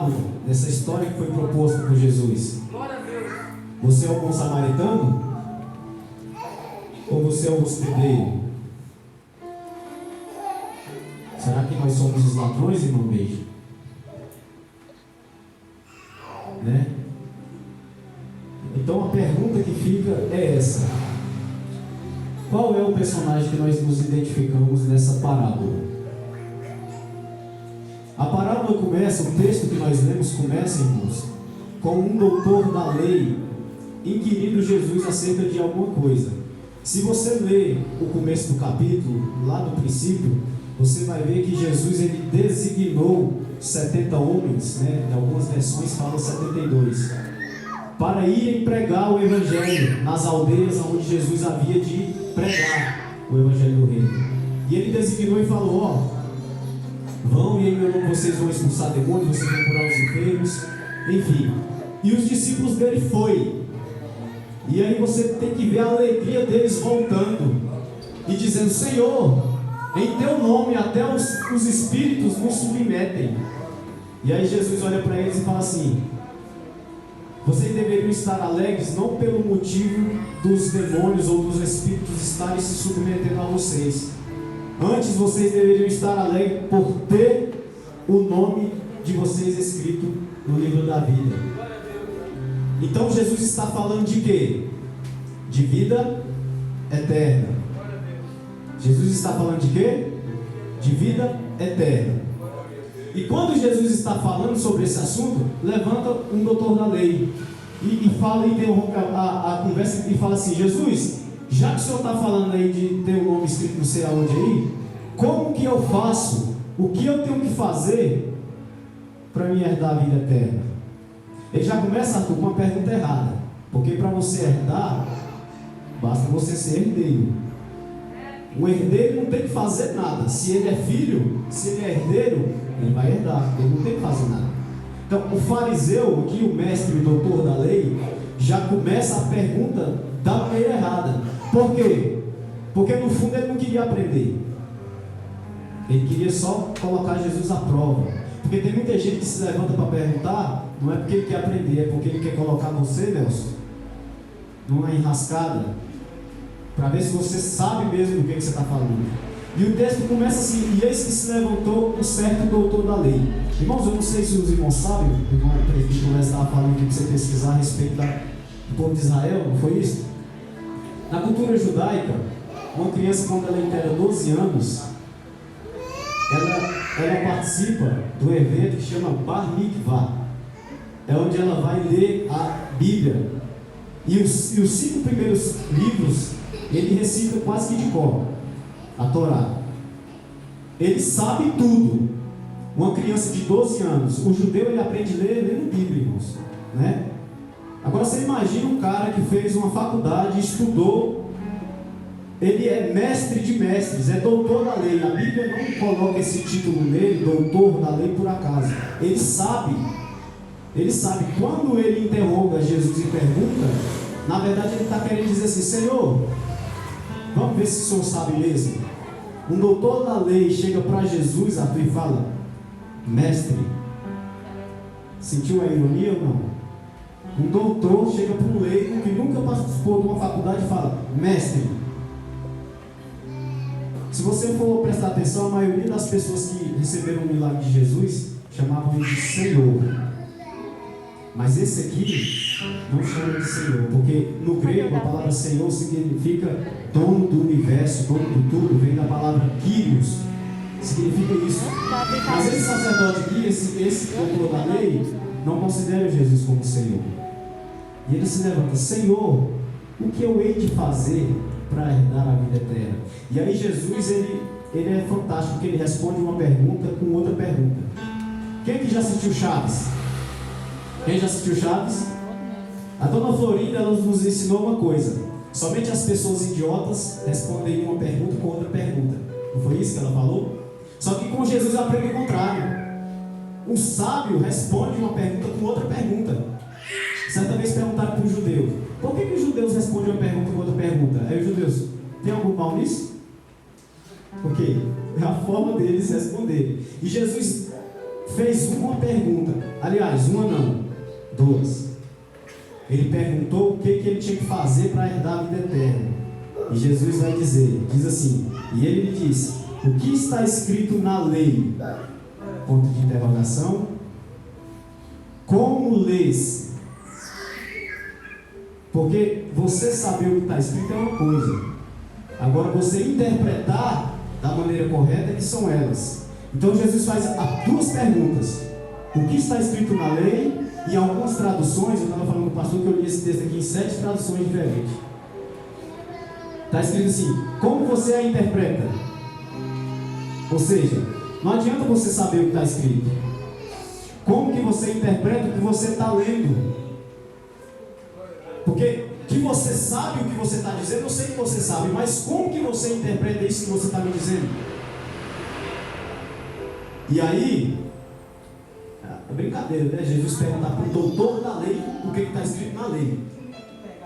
parábola, nessa história que foi proposta por Jesus? Você é o bom samaritano? Ou você é o hospedeiro? Será que nós somos os ladrões, irmão Beijo? Né? Então a pergunta que fica é essa: qual é o personagem que nós nos identificamos nessa parábola? A parábola começa, o texto que nós lemos começa, irmãos, com um doutor da lei inquirindo Jesus acerca de alguma coisa. Se você ler o começo do capítulo, lá no princípio, você vai ver que Jesus ele designou 70 homens, né? Em algumas versões falam 72, para irem pregar o Evangelho nas aldeias onde Jesus havia de pregar o Evangelho do Reino. E ele designou e falou: ó, vão e em meu nome vocês vão expulsar demônios, vocês vão curar os enfermos, enfim. E os discípulos dele foi. E aí você tem que ver a alegria deles voltando e dizendo: Senhor, em teu nome até os espíritos nos submetem. E aí Jesus olha para eles e fala assim: vocês deveriam estar alegres não pelo motivo dos demônios ou dos espíritos estarem se submetendo a vocês. Antes vocês deveriam estar alegres por ter o nome de vocês escrito no livro da vida. Então Jesus está falando de quê? De vida eterna. Jesus está falando de quê? De vida eterna. E quando Jesus está falando sobre esse assunto, levanta um doutor da lei e fala, interrompe a conversa e fala assim: Jesus, já que o senhor está falando aí de ter o nome escrito não sei aonde aí, como que eu faço? O que eu tenho que fazer para me herdar a vida eterna? Ele já começa, Arthur, com uma pergunta errada, porque para você herdar, basta você ser herdeiro. O herdeiro não tem que fazer nada. Se ele é filho, se ele é herdeiro, ele vai herdar, ele não tem que fazer nada. Então o fariseu, aqui o mestre e o doutor da lei, já começa a pergunta da maneira errada. Por quê? Porque no fundo ele não queria aprender, ele queria só colocar Jesus à prova. Porque tem muita gente que se levanta para perguntar, não é porque ele quer aprender, é porque ele quer colocar você, Nelson, numa enrascada, para ver se você sabe mesmo do que você está falando. E o texto começa assim: e eis que se levantou um certo doutor da lei. Irmãos, eu não sei se os irmãos sabem, o irmão presbítero estava falando que você pesquisar a respeito do povo de Israel, não foi isso? Na cultura judaica, uma criança, quando ela inteira 12 anos, ela participa do evento que chama Bar Mitzvah. É onde ela vai ler a Bíblia. E os 5 primeiros livros ele recita quase que de cor, a Torá. Ele sabe tudo. Uma criança de 12 anos, o judeu ele aprende a ler lendo Bíblia, irmãos, né? Agora você imagina um cara que fez uma faculdade, estudou, ele é mestre de mestres, é doutor da lei. A Bíblia não coloca esse título nele, doutor da lei, por acaso. Ele sabe. Quando ele interroga Jesus e pergunta, na verdade ele está querendo dizer assim: Senhor, vamos ver se o senhor sabe mesmo. Um doutor da lei chega para Jesus, Arthur, e fala: mestre. Sentiu a ironia ou não? Um doutor chega para um leigo que nunca participou de uma faculdade e fala: mestre. Se você for prestar atenção, a maioria das pessoas que receberam o milagre de Jesus chamavam ele de Senhor. Mas esse aqui não chama de Senhor, porque no grego a palavra Senhor significa dono do universo, dono de tudo, vem da palavra Kyrios, significa isso. Mas esse sacerdote aqui, esse doutor da lei, não considera Jesus como Senhor. E ele se levanta: Senhor, o que eu hei de fazer para herdar a vida eterna? E aí Jesus, ele é fantástico, porque ele responde uma pergunta com outra pergunta. Quem que já assistiu Chaves? Quem já assistiu Chaves? A dona Florinda, ela nos ensinou uma coisa: somente as pessoas idiotas respondem uma pergunta com outra pergunta. Não foi isso que ela falou? Só que com Jesus aprende o contrário. Um sábio responde uma pergunta com outra pergunta. Certa vez perguntaram para um judeu: por que os judeus respondem uma pergunta com outra pergunta? Aí os judeus: tem algum mal nisso? Porque é a forma deles responderem. E Jesus fez uma pergunta. Aliás, uma não, duas. Ele perguntou o que ele tinha que fazer para herdar a vida eterna. E Jesus vai dizer, diz assim, e ele lhe disse, o que está escrito na lei? Ponto de interrogação. Como lês? Porque você saber o que está escrito é uma coisa. Agora você interpretar da maneira correta que são elas. Então Jesus faz duas perguntas. O que está escrito na lei? E em algumas traduções, eu estava falando com o pastor que eu li esse texto aqui em 7 traduções diferentes. Está escrito assim, como você a interpreta? Ou seja, não adianta você saber o que está escrito. Como que você interpreta o que você está lendo? Porque que você sabe o que você está dizendo, eu sei que você sabe, mas como que você interpreta isso que você está me dizendo? E aí, é brincadeira, né? Jesus pergunta para o doutor da lei o que está escrito na lei.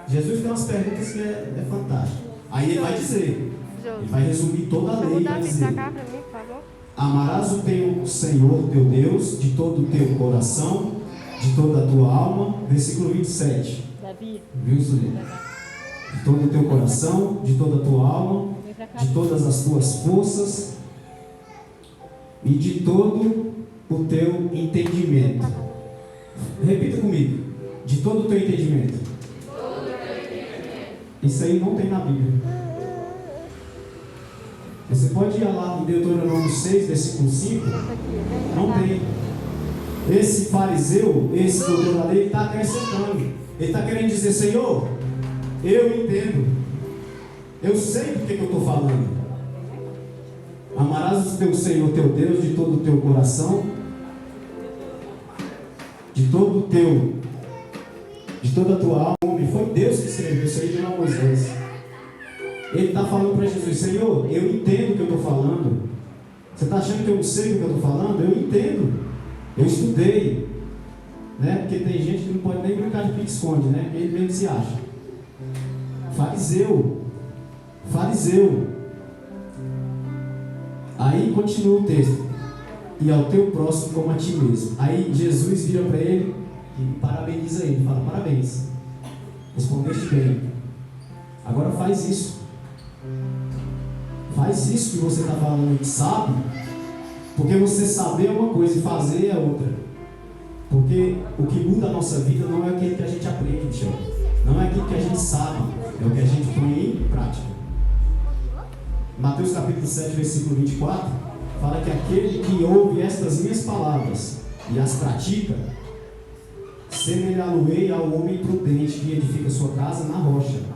Jesus tem umas perguntas que é fantástico. Aí ele vai dizer, ele vai resumir toda a lei e vai dizer: amarás o teu Senhor, teu Deus, de todo o teu coração, de toda a tua alma. Versículo 27. Viu, Sueli? De todo o teu coração, de toda a tua alma, de todas as tuas forças e de todo o teu entendimento. Repita comigo. De todo o teu entendimento. Isso aí não tem na Bíblia. Você pode ir lá em Deuteronômio 6, versículo 5. Não tem. Esse fariseu, esse doutor da lei, ele está acrescentando. Ele está querendo dizer: Senhor, eu entendo. Eu sei do que eu estou falando. Amarás o teu Senhor, teu Deus, de todo o teu coração, de toda a tua alma. Foi Deus que escreveu isso aí, de Moisés. Ele está falando para Jesus: Senhor, eu entendo o que eu estou falando. Você está achando que eu não sei o que eu estou falando? Eu entendo. Eu estudei. Né? Porque tem gente que não pode nem brincar de pique-esconde, né? Porque ele mesmo se acha. Fariseu. Aí continua o texto: e ao teu próximo como a ti mesmo. Aí Jesus vira para ele e parabeniza ele, fala: parabéns, respondeste bem. Agora faz isso que você está falando, sabe? Porque você saber é uma coisa e fazer é outra. Porque o que muda a nossa vida não é aquilo que a gente aprende, Michel. Não é aquilo que a gente sabe, é o que a gente põe em prática. Mateus capítulo 7, versículo 24, fala que aquele que ouve estas minhas palavras e as pratica, semelhá-lo-ei ao homem prudente que edifica sua casa na rocha.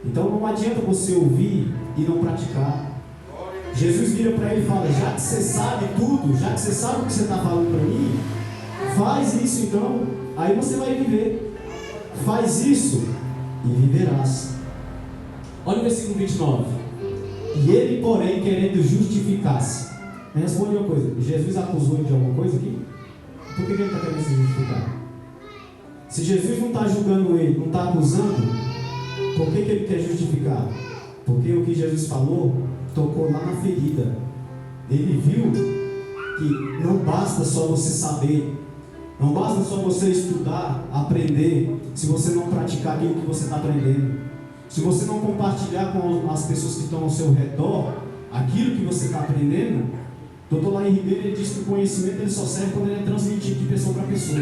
Então não adianta você ouvir e não praticar. Jesus vira para ele e fala: já que você sabe tudo, já que você sabe o que você está falando para mim, faz isso então, aí você vai viver. Faz isso e viverás. Olha o versículo 29. E ele, porém, querendo justificar-se. Me responde uma coisa: Jesus acusou ele de alguma coisa aqui? Por que ele está querendo se justificar? Se Jesus não está julgando ele, não está acusando, por que ele quer justificar? Porque o que Jesus falou tocou lá na ferida. Ele viu que não basta só você saber, não basta só você estudar, aprender, se você não praticar aquilo que você está aprendendo. Se você não compartilhar com as pessoas que estão ao seu redor aquilo que você está aprendendo. Dr. Laí Ribeiro, ele diz que o conhecimento ele só serve quando ele é transmitido de pessoa para pessoa.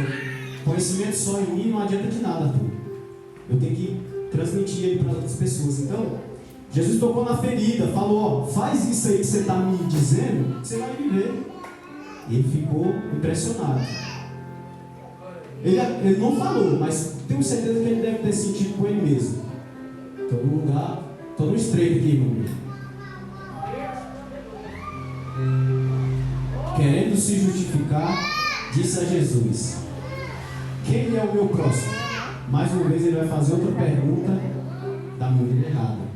Conhecimento só em mim não adianta de nada, Arthur. Eu tenho que transmitir ele para outras pessoas. Então, Jesus tocou na ferida, falou: ó, faz isso aí que você está me dizendo, que você vai viver. E ele ficou impressionado. Ele não falou, mas tenho certeza que ele deve ter sentido com ele mesmo. Estou no lugar, estou no estreito aqui, meu amigo. Querendo se justificar, disse a Jesus: quem é o meu próximo? Mais uma vez ele vai fazer outra pergunta da maneira errada.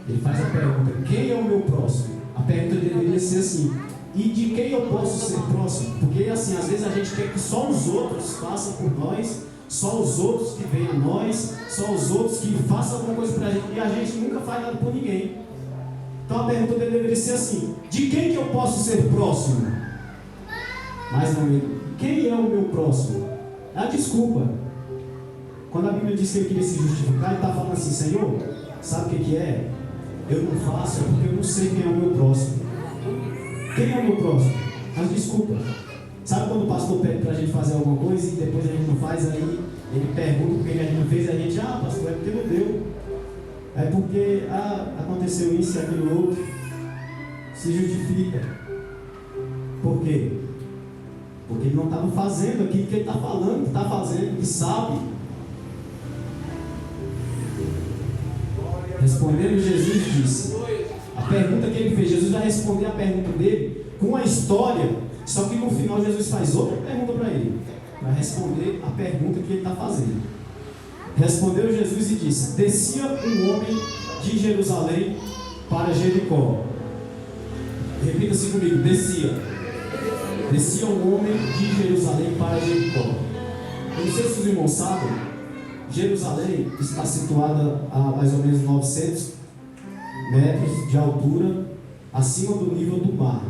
Ele faz a pergunta: quem é o meu próximo? A pergunta deveria ser assim: e de quem eu posso ser próximo? Porque assim, às vezes a gente quer que só os outros façam por nós, só os outros que venham a nós, só os outros que façam alguma coisa pra gente, e a gente nunca faz nada por ninguém. Então a pergunta dele deveria ser assim: de quem que eu posso ser próximo? Mas não, quem é o meu próximo? É a desculpa. Quando a Bíblia diz que ele queria se justificar, ele está falando assim: Senhor, sabe o que é? Eu não faço porque eu não sei quem é o meu próximo. Quem é o meu próximo? Mas desculpa. Sabe quando o pastor pede para a gente fazer alguma coisa e depois a gente não faz, aí ele pergunta por que a gente não fez, e a gente, pastor, é porque não deu. É porque aconteceu isso e aquilo outro. Se justifica. Por quê? Porque ele não estava fazendo aquilo que ele está falando, que está fazendo, que sabe. Respondendo, Jesus disse, a pergunta que ele fez, Jesus vai responder a pergunta dele com uma história, só que no final Jesus faz outra pergunta para ele, para responder a pergunta que ele está fazendo. Respondeu Jesus e disse: descia um homem de Jerusalém para Jericó. Repita-se comigo: descia um homem de Jerusalém para Jericó. Eu não sei se os irmãos sabem, Jerusalém está situada a mais ou menos 900 metros de altura acima do nível do mar.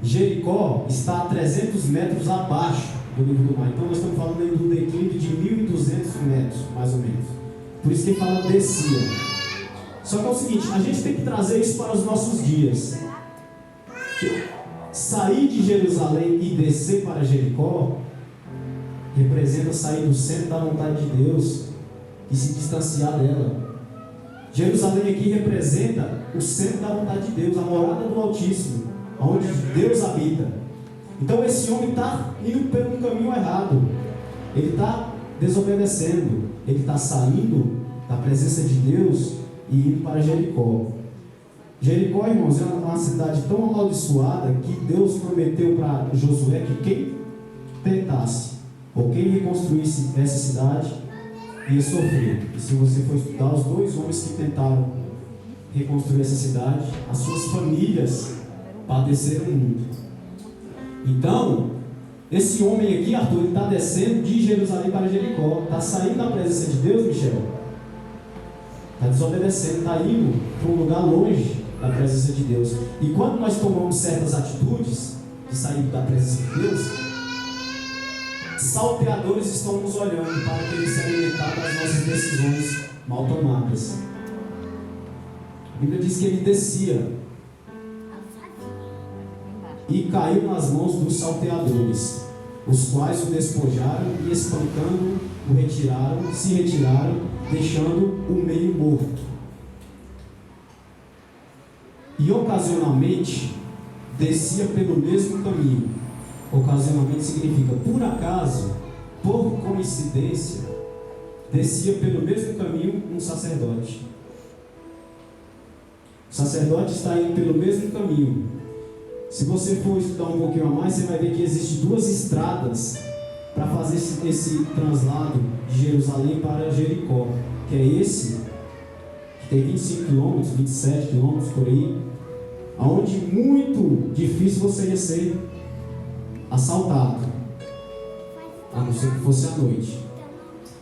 Jericó está a 300 metros abaixo do nível do mar. Então nós estamos falando aí do declive de 1.200 metros, mais ou menos. Por isso que ele fala descia. Só que é o seguinte, a gente tem que trazer isso para os nossos dias. Sair de Jerusalém e descer para Jericó representa sair do centro da vontade de Deus e se distanciar dela. Jerusalém aqui representa o centro da vontade de Deus, a morada do Altíssimo, onde Deus habita. Então esse homem está indo pelo caminho errado, ele está desobedecendo, ele está saindo da presença de Deus e indo para Jericó. Jericó, irmãos, é uma cidade tão amaldiçoada que Deus prometeu para Josué que quem tentasse ou quem reconstruísse essa cidade ia sofrer. E se você for estudar, os dois homens que tentaram reconstruir essa cidade, as suas famílias padeceram muito. Então, esse homem aqui, Arthur, ele está descendo de Jerusalém para Jericó, está saindo da presença de Deus, Michel, está desobedecendo, está indo para um lugar longe da presença de Deus. E quando nós tomamos certas atitudes de sair da presença de Deus, salteadores estão nos olhando para que eles se alimentar das nossas decisões mal tomadas. A Bíblia diz que ele descia e caiu nas mãos dos salteadores, os quais o despojaram e, espancando, se retiraram, deixando o meio morto. E ocasionalmente descia pelo mesmo caminho. Ocasionalmente significa por acaso, por coincidência, descia pelo mesmo caminho um sacerdote. O sacerdote está indo pelo mesmo caminho. Se você for estudar um pouquinho a mais, você vai ver que existem duas estradas para fazer esse translado de Jerusalém para Jericó, que é esse, que tem 25 km, 27 km por aí, onde muito difícil você ia ser assaltado, a não ser que fosse à noite.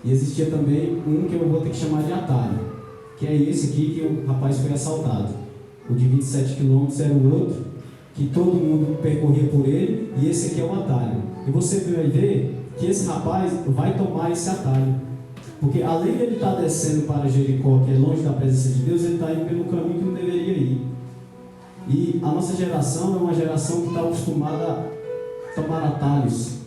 E existia também um que eu vou ter que chamar de atalho, que é esse aqui que o rapaz foi assaltado. O de 27 km era o outro, que todo mundo percorria por ele, e esse aqui é o atalho. E você vai ver que esse rapaz vai tomar esse atalho, porque além de ele estar descendo para Jericó, que é longe da presença de Deus, ele está indo pelo caminho que não deveria ir. E a nossa geração é uma geração que está acostumada a tomar atalhos,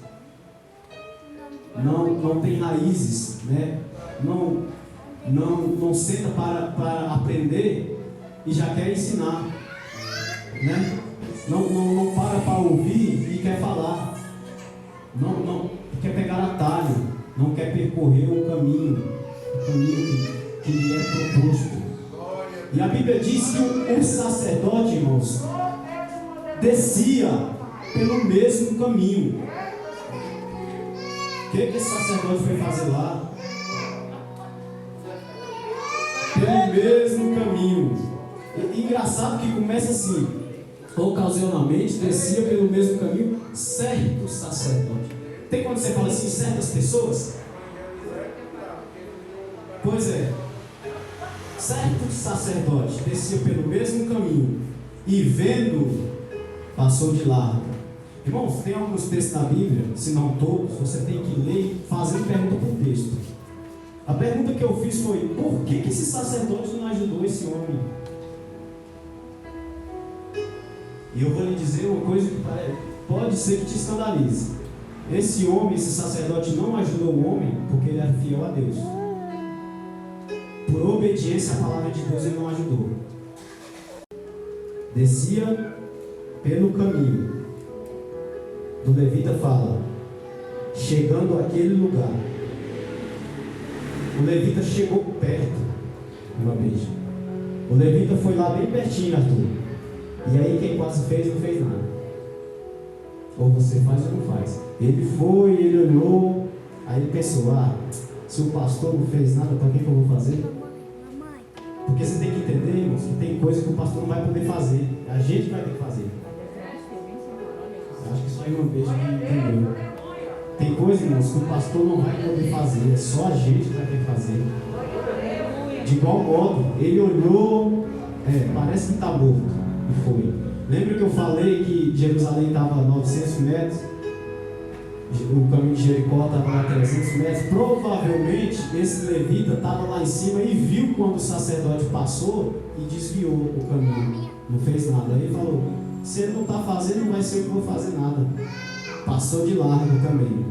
não tem raízes, né? não senta para aprender e já quer ensinar, né? Não para ouvir e quer falar, não quer pegar atalho, não quer percorrer o caminho que lhe é proposto. E a Bíblia diz que o sacerdote, irmãos, descia pelo mesmo caminho. O que esse sacerdote foi fazer lá? Pelo mesmo caminho. E engraçado que começa assim: ocasionalmente descia pelo mesmo caminho certo sacerdote. Tem quando você fala assim, certas pessoas? Pois é. Certo sacerdote. sacerdote descia pelo mesmo caminho e vendo, passou de largo. Irmãos, tem alguns textos na Bíblia, se não todos, você tem que ler fazendo pergunta por texto. A pergunta que eu fiz foi: por que esse sacerdote não ajudou esse homem? E eu vou lhe dizer uma coisa que pode ser que te escandalize. Esse homem, esse sacerdote não ajudou o homem porque ele era fiel a Deus. Por obediência à palavra de Deus, ele não ajudou. Descia pelo caminho. O levita fala: chegando àquele lugar. O levita chegou perto uma vez. O levita foi lá bem pertinho, Arthur. E aí quem quase fez, não fez nada. Ou você faz ou não faz. Ele foi, ele olhou, aí ele pensou: se o pastor não fez nada, para que eu vou fazer? Porque você tem que entender, irmãos, que tem coisa que o pastor não vai poder fazer. A gente vai ter que fazer. Eu acho que só em uma vez que entendeu. Tem coisa, irmãos, que o pastor não vai poder fazer. É só a gente que vai ter que fazer. De igual modo, ele olhou, parece que está morto. E foi. Lembra que eu falei que Jerusalém estava a 900 metros? O caminho de Jericó estava a 300 metros. Provavelmente esse levita estava lá em cima e viu quando o sacerdote passou e desviou o caminho. Não fez nada. Aí ele falou: se ele não está fazendo, não vai ser eu que vou fazer nada. Passou de largo também.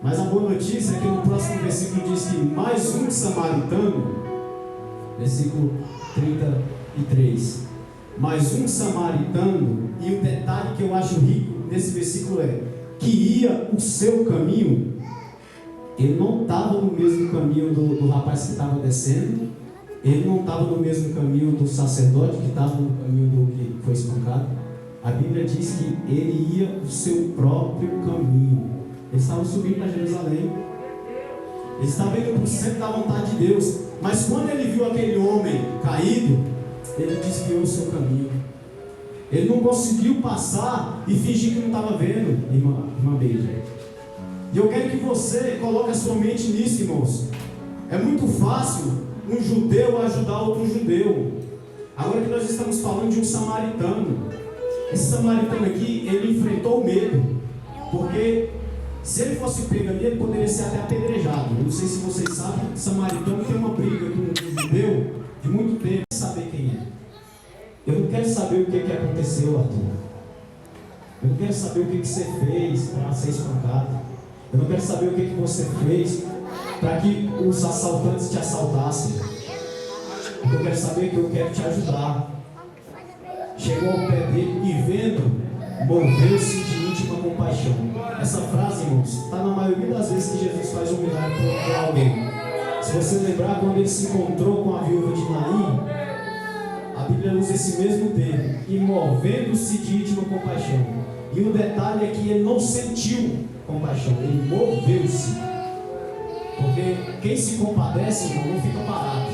Mas a boa notícia é que no próximo versículo diz que mais um samaritano, versículo 33, mais um samaritano, e o detalhe que eu acho rico nesse versículo é que ia o seu caminho. Ele não estava no mesmo caminho do rapaz que estava descendo, ele não estava no mesmo caminho do sacerdote que estava no caminho do que foi espancado. A Bíblia diz que ele ia o seu próprio caminho. Ele estava subindo para Jerusalém, ele estava indo para o centro da vontade de Deus. Mas quando ele viu aquele homem caído, ele desviou o seu caminho. Ele não conseguiu passar e fingir que não estava vendo, irmã Beija. E eu quero que você coloque a sua mente nisso, irmãos. É muito fácil um judeu ajudar outro judeu. Agora que nós estamos falando de um samaritano, esse samaritano aqui, ele enfrentou o medo, porque se ele fosse pego ali, ele poderia ser até apedrejado. Eu não sei se vocês sabem, samaritano tem uma briga com um judeu de muito tempo. Eu não quero saber quem é. Eu não quero saber o que aconteceu, Arthur. Eu não quero saber o que você fez para ser espancado. Eu não quero saber o que você fez para que os assaltantes te assaltassem. Eu quero saber que eu quero te ajudar. Chegou ao pé dele e vendo, moveu-se de íntima compaixão. Essa frase, irmãos, está na maioria das vezes que Jesus faz um milagre para alguém. Se você lembrar, quando ele se encontrou com a viúva de Naim, a Bíblia usa esse mesmo termo, e movendo-se de íntima compaixão. E o detalhe é que ele não sentiu compaixão, ele moveu-se. Porque quem se compadece, irmão, não fica parado.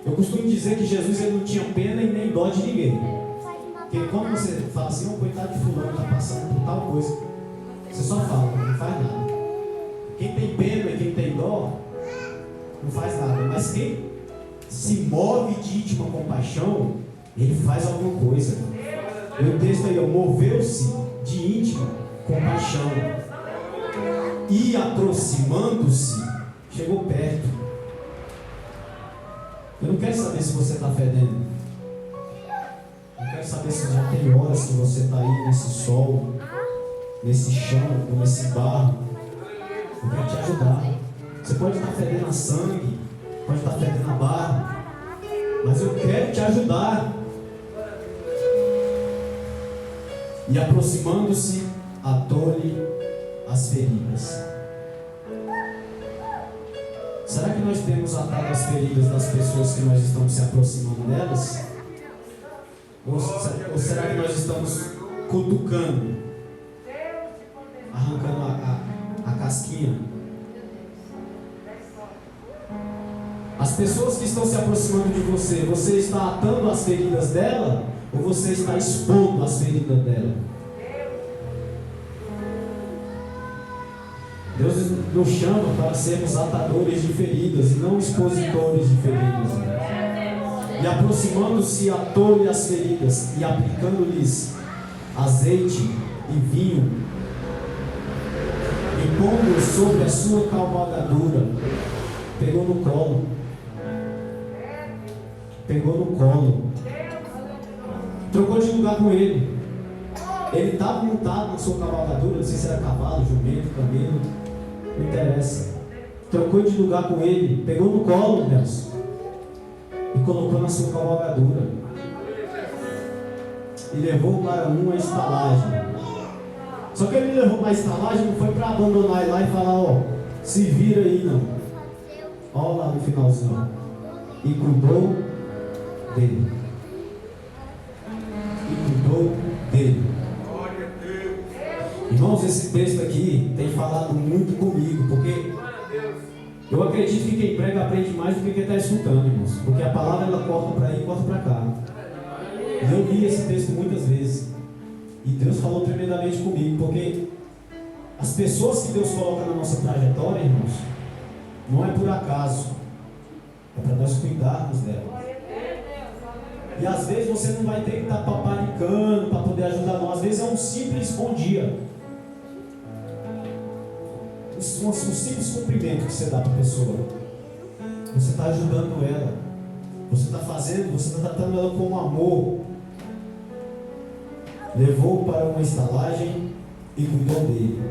Eu costumo dizer que Jesus ele não tinha pena e nem dó de ninguém. Porque quando você fala assim: coitado de fulano, está passando por tal coisa, você só fala, não faz nada. Quem tem pena e quem tem dó, não faz nada. Mas quem se move de íntima compaixão, ele faz alguma coisa. E o texto aí, moveu-se de íntima compaixão. E aproximando-se, chegou perto. Eu não quero saber se você está fedendo. Eu quero saber se já tem horas que você está aí nesse sol, nesse chão, nesse barro. Eu quero te ajudar. Você pode estar fedendo a sangue, pode estar fedendo a barro, mas eu quero te ajudar. E aproximando-se, atou-lhe as feridas. Será que nós temos atado as feridas das pessoas que nós estamos se aproximando delas? Ou será que nós estamos cutucando, arrancando a casquinha? As pessoas que estão se aproximando de você, você está atando as feridas dela ou você está expondo as feridas dela? Deus nos chama para sermos atadores de feridas e não expositores de feridas. E aproximando-se, atou-lhe as feridas, e aplicando-lhes azeite e vinho, e pondo sobre a sua cavalgadura, pegou no colo, trocou de lugar com ele. Ele estava montado na sua cavalgadura, não sei se era cavalo, jumento, camelo, não interessa. Trocou de lugar com ele, pegou no colo, Nelson, e colocou na sua cavalgadura, e levou para uma estalagem. Só que ele levou para a estalagem, não foi para abandonar ele lá e falar, ó, se vira aí, não. Olha lá no finalzinho. E cuidou dele. Irmãos, esse texto aqui tem falado muito comigo, porque eu acredito que quem prega aprende mais do que quem está escutando, irmãos. Porque a palavra ela corta para aí e corta para cá. Eu li esse texto muitas vezes. E Deus falou tremendamente comigo, porque as pessoas que Deus coloca na nossa trajetória, irmãos, não é por acaso, é para nós cuidarmos dela. E às vezes você não vai ter que estar paparicando para poder ajudar, não. Às vezes é um simples bom dia, um simples cumprimento que você dá para a pessoa. Você está ajudando ela, você está fazendo, você está tratando ela com amor. Levou para uma estalagem e cuidou dele.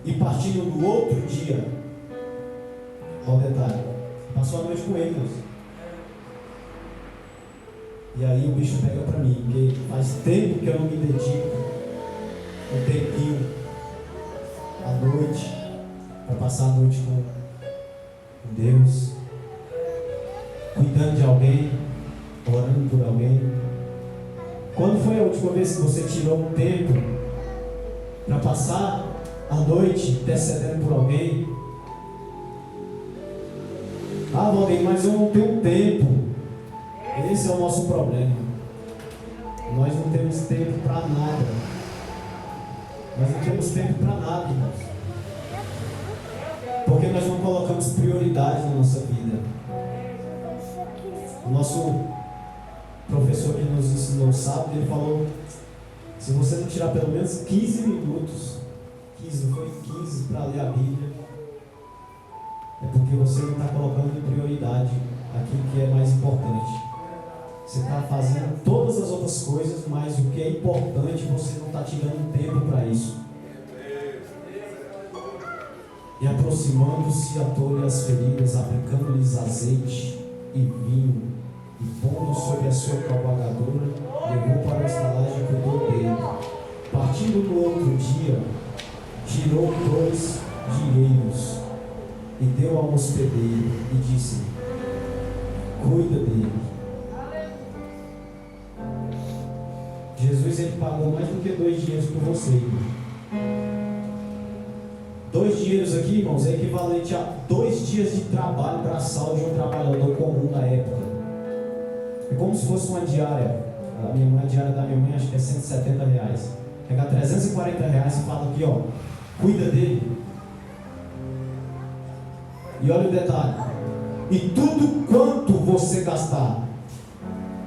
E partindo no outro dia, olha o detalhe, passou a noite com ele, Deus. E aí o bicho pega para mim, porque faz tempo que eu não me dedico um tempinho à noite, para passar a noite com Deus, cuidando de alguém, orando por alguém. Quando foi a última vez que você tirou um tempo para passar a noite intercedendo por alguém? Ah, Valdir, mas eu não tenho tempo. Esse é o nosso problema. Nós não temos tempo para nada. Nós não temos tempo para nada, irmãos. Porque nós não colocamos prioridade na nossa vida. O nosso professor que nos ensinou sábado, ele falou: se você não tirar pelo menos 15 minutos, 15 para ler a Bíblia, é porque você não está colocando em prioridade aquilo que é mais importante. Você está fazendo todas as outras coisas, mas o que é importante você não está tirando tempo para isso. E aproximando-se, atou-lhe as feridas, aplicando-lhes azeite e vinho, e pondo sobre a sua cavalgadura, levou para a estalagem e cuidou dele. Partindo no outro dia, tirou 2 dinheiros e deu ao hospedeiro e disse: cuida dele. Jesus, ele pagou mais do que 2 dinheiros por você, irmão. 2 dinheiros aqui, irmãos, é equivalente a 2 dias de trabalho braçal de um trabalhador comum da época. É como se fosse uma diária. A diária da minha mãe acho que é R$170. Pegar R$340 e fala aqui, ó, cuida dele. E olha o detalhe: e tudo quanto você gastar,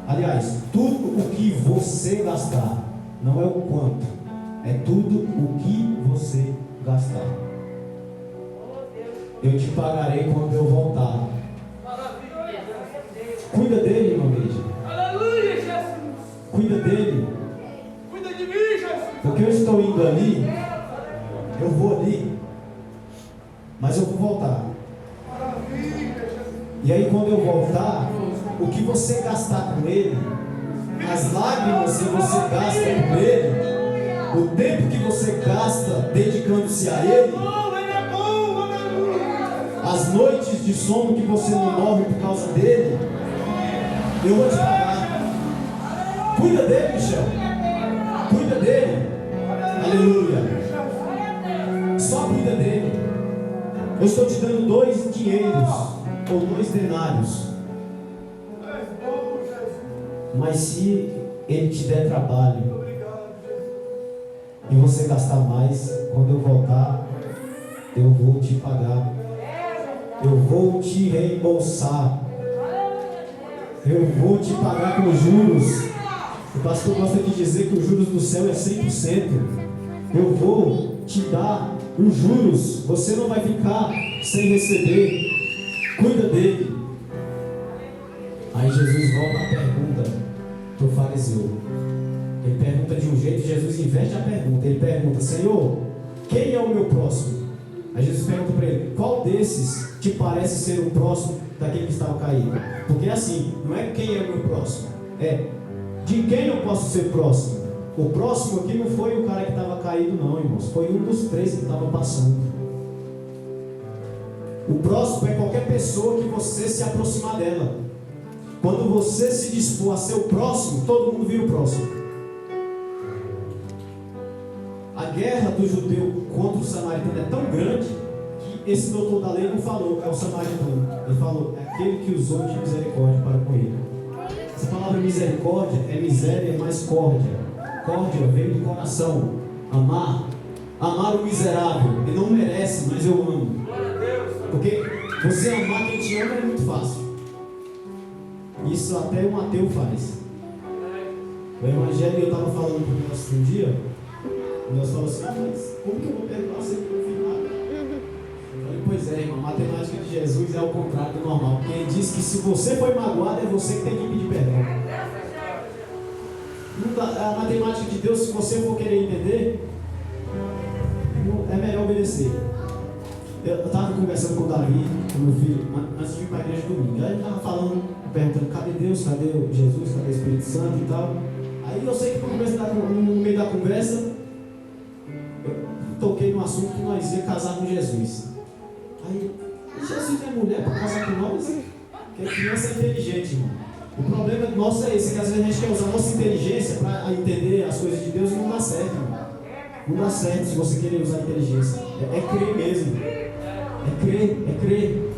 aliás, tudo o que você gastar, não é o quanto, é tudo o que você gastar, eu te pagarei quando eu voltar. Cuida dele, irmão Lídia. Aleluia, Jesus. Cuida dele. Cuida de mim, Jesus. Porque eu estou indo ali, eu vou ali, mas eu vou voltar. E aí quando eu voltar, o que você gastar com ele, as lágrimas que você gasta com ele, o tempo que você gasta dedicando-se a ele, as noites de sono que você não dorme por causa dele, eu vou te pagar. Cuida dele, Michel. Cuida dele. Aleluia. Só cuida dele. Eu estou te dando 2 dinheiros ou 2 denários. Mas se ele te der trabalho e você gastar mais, quando eu voltar, eu vou te pagar. Eu vou te reembolsar. Eu vou te pagar com juros. O pastor gosta de dizer que os juros do céu é 100%. Eu vou te dar os juros. Você não vai ficar sem receber. Cuida dele. Aí Jesus volta à pergunta do fariseu. Ele pergunta de um jeito, Jesus inverte a pergunta. Ele pergunta: Senhor, quem é o meu próximo? Aí Jesus pergunta para ele: qual desses te parece ser o próximo daquele que estava caído? Porque assim, não é quem é o meu próximo, é de quem eu posso ser próximo. O próximo aqui não foi o cara que estava caído não, irmãos. Foi um dos três que estava passando. O próximo é qualquer pessoa que você se aproximar dela. Quando você se dispor a ser o próximo, todo mundo vira o próximo. A guerra do judeu contra o samaritano é tão grande que esse doutor da lei não falou, é o samaritano. Ele falou: é aquele que usou de misericórdia para com ele. Essa palavra misericórdia é miséria mais córdia. Córdia veio do coração. Amar. Amar o miserável. Ele não merece, mas eu amo. Porque você amar quem te ama é muito fácil. Isso até um ateu faz. O evangelho, eu estava falando com o nosso um dia. Deus falou assim: mas como que eu vou perdoar se eu não fiz nada? Eu falei: pois é, irmão, a matemática de Jesus é o contrário do normal. Porque ele diz que se você foi magoado, é você que tem que pedir perdão. A matemática de Deus, se você for querer entender, é melhor obedecer. Eu estava conversando com o Davi, com meu filho, antes de ir para a igreja domingo. Aí ele estava falando, perguntando: cadê Deus, cadê Jesus, cadê o Espírito Santo e tal. Aí eu sei que no meio da conversa, eu toquei no assunto que nós ia casar com Jesus. Aí, Jesus é mulher para casar com nós? Porque a criança é inteligente, irmão. O problema nosso é esse, que às vezes a gente quer usar a nossa inteligência para entender as coisas de Deus e não dá certo, irmão. Não dá certo se você querer usar a inteligência. É crer mesmo. É crer.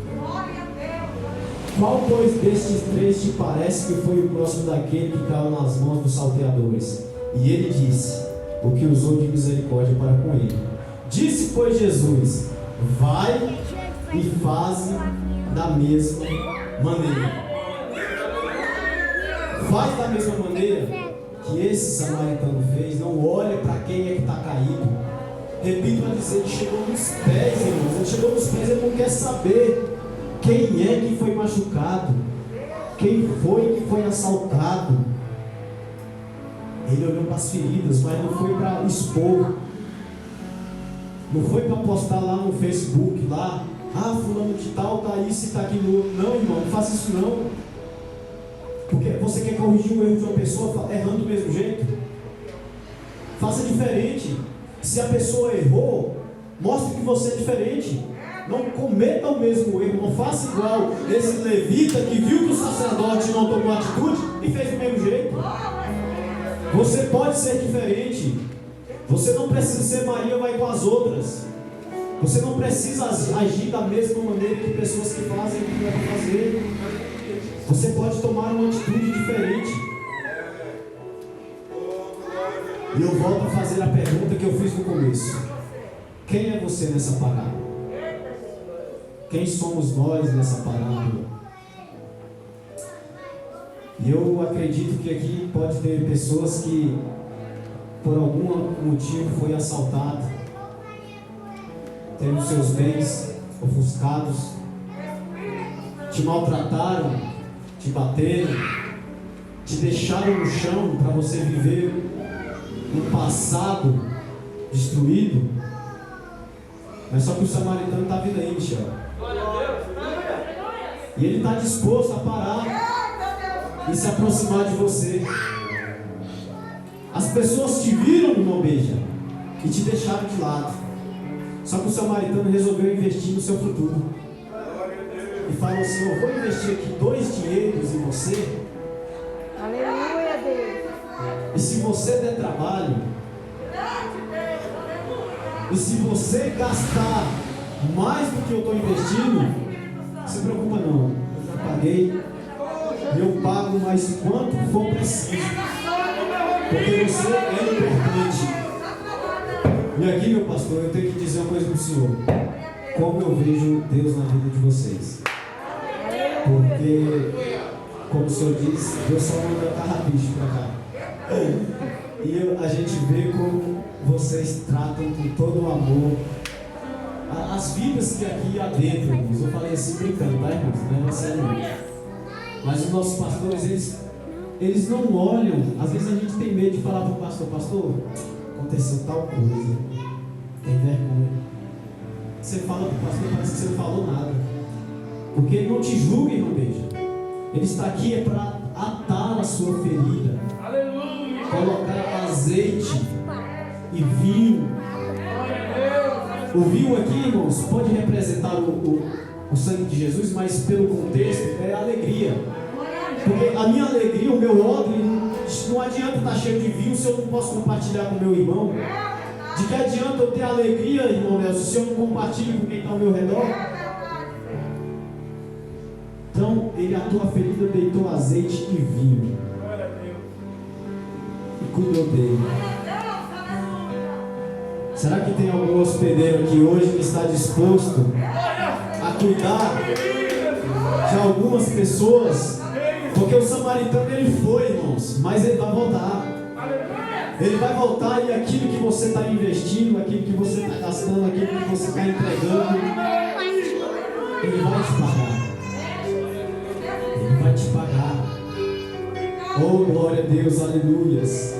Qual, pois, destes três te parece que foi o próximo daquele que caiu nas mãos dos salteadores? E ele disse: o que usou de misericórdia para com ele. Disse, pois, Jesus: vai e faze da mesma maneira. Faz da mesma maneira que esse samaritano fez. Não olha para quem é que está caído. Repito a dizer, ele chegou nos pés, irmãos. Ele chegou nos pés, ele não quer saber quem é que foi machucado, quem foi que foi assaltado. Ele olhou para as feridas, mas não foi para expor. Não foi para postar lá no Facebook, lá: ah, fulano de tal está isso e está aquilo. Não, irmão, não faça isso não. Porque você quer corrigir o erro de uma pessoa errando do mesmo jeito? Faça diferente. Se a pessoa errou, mostre que você é diferente. Não cometa o mesmo erro. Não faça igual esse levita que viu que o sacerdote não tomou atitude e fez do mesmo jeito. Você pode ser diferente. Você não precisa ser Maria vai com as outras. Você não precisa agir da mesma maneira que pessoas que fazem o que devem fazer. Você pode tomar uma atitude diferente. E eu volto a fazer a pergunta que eu fiz no começo: quem é você nessa parábola? Quem somos nós nessa parábola? E eu acredito que aqui pode ter pessoas que por algum motivo foi assaltado, tendo seus bens ofuscados, te maltrataram, te bateram, te deixaram no chão para você viver um passado destruído. Mas só que o samaritano está vindo aí, Michel. E ele está disposto a parar e se aproximar de você. As pessoas te viram numa beija e te deixaram de lado. Só que o samaritano resolveu investir no seu futuro. E falou assim: eu vou investir aqui 2 dinheiros em você. Aleluia, Deus. E se você der trabalho, e se você gastar mais do que eu estou investindo, não se preocupa não, eu já paguei, e eu pago mais quanto for preciso, porque você é importante. E aqui, meu pastor, eu tenho que dizer uma coisa para o senhor: como eu vejo Deus na vida de vocês. Porque como o senhor diz, Deus só manda carrapicho para cá. E a gente vê como vocês tratam com todo o amor as vidas que aqui há dentro, irmãos. Eu falei assim brincando, tá, irmãos? Não é sério não. Mas os nossos pastores, eles não olham. Às vezes a gente tem medo de falar para o pastor: pastor, aconteceu tal coisa. Tem vergonha. Você fala para o pastor, parece que você não falou nada. Porque ele não te julga, irmão, beija. Ele está aqui é para atar a sua ferida. Aleluia. Colocar azeite e vinho. O vinho aqui, irmãos, pode representar o sangue de Jesus, mas pelo contexto é alegria. Porque a minha alegria, o meu ódio, não adianta estar cheio de vinho se eu não posso compartilhar com o meu irmão. De que adianta eu ter alegria, irmão Nelson, se eu não compartilho com quem está ao meu redor? Então, ele a tua ferida deitou azeite e vinho. E cuidou dele. Será que tem algum hospedeiro aqui hoje que está disposto a cuidar de algumas pessoas? Porque o samaritano ele foi, irmãos, mas ele vai voltar. Ele vai voltar e aquilo que você está investindo, aquilo que você está gastando, aquilo que você está entregando, ele vai te pagar. Ele vai te pagar. Oh, glória a Deus, aleluias.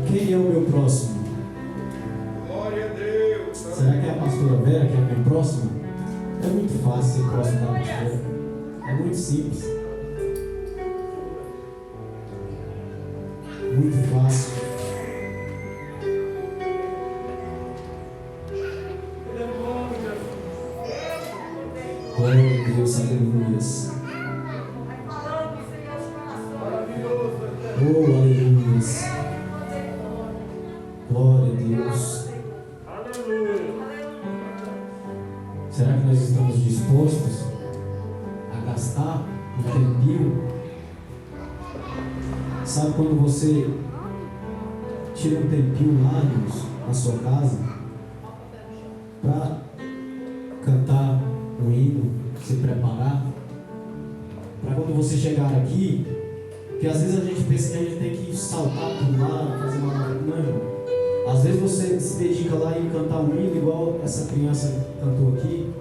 Quem é o meu próximo? Glória a Deus. Será que é a pastora Vera que é a minha próxima? É muito fácil ser próximo da pastora. É muito simples. Muito fácil. Glória a Deus, aleluias. Oh, aleluias. Glória a Deus. Será que nós estamos dispostos a gastar um tempinho? Sabe quando você tira um tempinho lá, irmãos, na sua casa, para cantar um hino, se preparar, para quando você chegar aqui, que às vezes a gente pensa que a gente tem que saltar por lá, fazer uma... Não, irmão. Às vezes você se dedica lá em cantar um hino, igual essa criança cantou aqui.